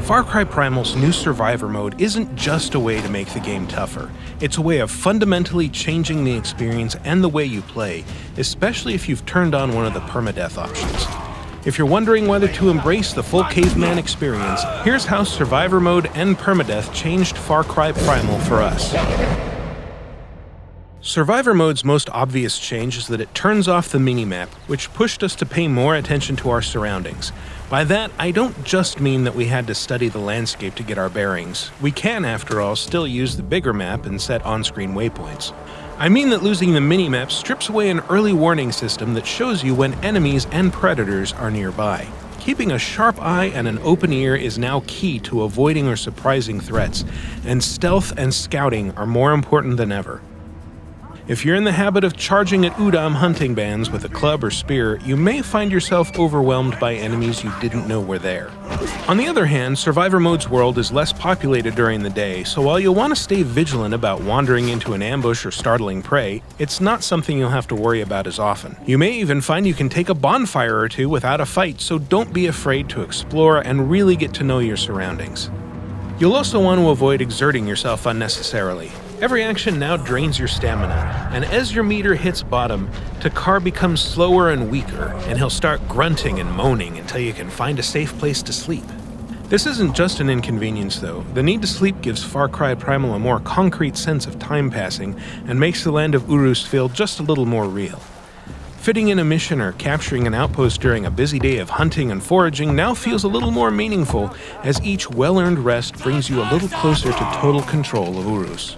Far Cry Primal's new Survivor mode isn't just a way to make the game tougher. It's a way of fundamentally changing the experience and the way you play, especially if you've turned on one of the permadeath options. If you're wondering whether to embrace the full caveman experience, here's how Survivor mode and permadeath changed Far Cry Primal for us. Survivor mode's most obvious change is that it turns off the minimap, which pushed us to pay more attention to our surroundings. By that, I don't just mean that we had to study the landscape to get our bearings. We can, after all, still use the bigger map and set on-screen waypoints. I mean that losing the minimap strips away an early warning system that shows you when enemies and predators are nearby. Keeping a sharp eye and an open ear is now key to avoiding or surprising threats, and stealth and scouting are more important than ever. If you're in the habit of charging at Udam hunting bands with a club or spear, you may find yourself overwhelmed by enemies you didn't know were there. On the other hand, Survivor mode's world is less populated during the day, so while you'll want to stay vigilant about wandering into an ambush or startling prey, it's not something you'll have to worry about as often. You may even find you can take a bonfire or two without a fight, so don't be afraid to explore and really get to know your surroundings. You'll also want to avoid exerting yourself unnecessarily. Every action now drains your stamina, and as your meter hits bottom, Takar becomes slower and weaker, and he'll start grunting and moaning until you can find a safe place to sleep. This isn't just an inconvenience though. The need to sleep gives Far Cry Primal a more concrete sense of time passing and makes the land of Urus feel just a little more real. Fitting in a mission or capturing an outpost during a busy day of hunting and foraging now feels a little more meaningful, as each well-earned rest brings you a little closer to total control of Urus.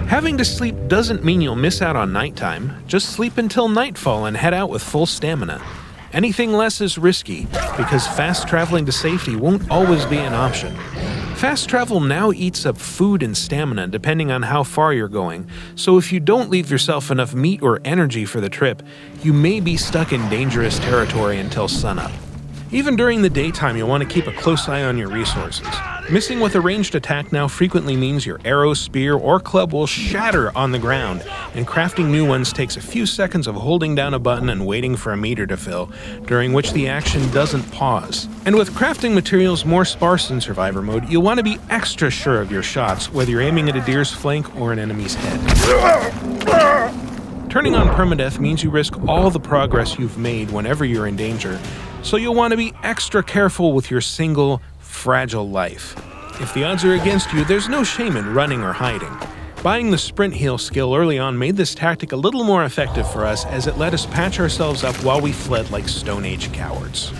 Having to sleep doesn't mean you'll miss out on nighttime. Just sleep until nightfall and head out with full stamina. Anything less is risky, because fast traveling to safety won't always be an option. Fast travel now eats up food and stamina depending on how far you're going, so if you don't leave yourself enough meat or energy for the trip, you may be stuck in dangerous territory until sunup. Even during the daytime, you'll want to keep a close eye on your resources. Missing with a ranged attack now frequently means your arrow, spear, or club will shatter on the ground, and crafting new ones takes a few seconds of holding down a button and waiting for a meter to fill, during which the action doesn't pause. And with crafting materials more sparse in Survivor mode, you'll want to be extra sure of your shots, whether you're aiming at a deer's flank or an enemy's head. Turning on permadeath means you risk all the progress you've made whenever you're in danger, so you'll want to be extra careful with your single, fragile life. If the odds are against you, there's no shame in running or hiding. Buying the sprint heal skill early on made this tactic a little more effective for us, as it let us patch ourselves up while we fled like Stone Age cowards.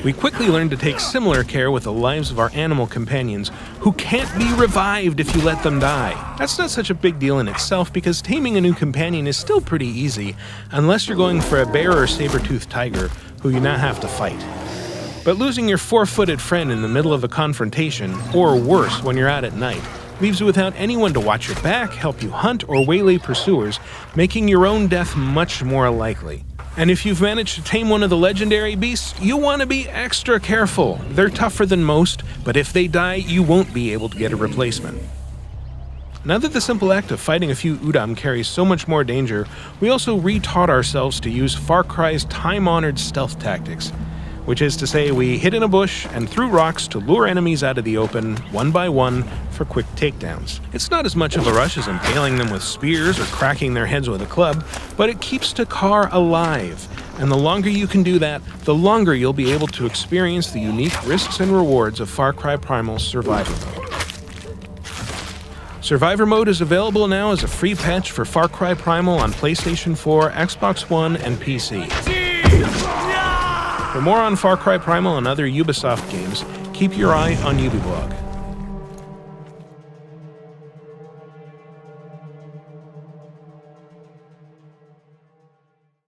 We quickly learned to take similar care with the lives of our animal companions, who can't be revived if you let them die. That's not such a big deal in itself, because taming a new companion is still pretty easy, unless you're going for a bear or saber-toothed tiger, who you now have to fight. But losing your four-footed friend in the middle of a confrontation, or worse when you're out at night, leaves you without anyone to watch your back, help you hunt, or waylay pursuers, making your own death much more likely. And if you've managed to tame one of the legendary beasts, you'll want to be extra careful. They're tougher than most, but if they die, you won't be able to get a replacement. Now that the simple act of fighting a few Udam carries so much more danger, we also re-taught ourselves to use Far Cry's time-honored stealth tactics, which is to say we hid in a bush and threw rocks to lure enemies out of the open, one by one, for quick takedowns. It's not as much of a rush as impaling them with spears or cracking their heads with a club, but it keeps Takar alive, and the longer you can do that, the longer you'll be able to experience the unique risks and rewards of Far Cry Primal's Survivor mode. Survivor mode is available now as a free patch for Far Cry Primal on PlayStation 4, Xbox One, and PC. For more on Far Cry Primal and other Ubisoft games, keep your eye on Ubiblog.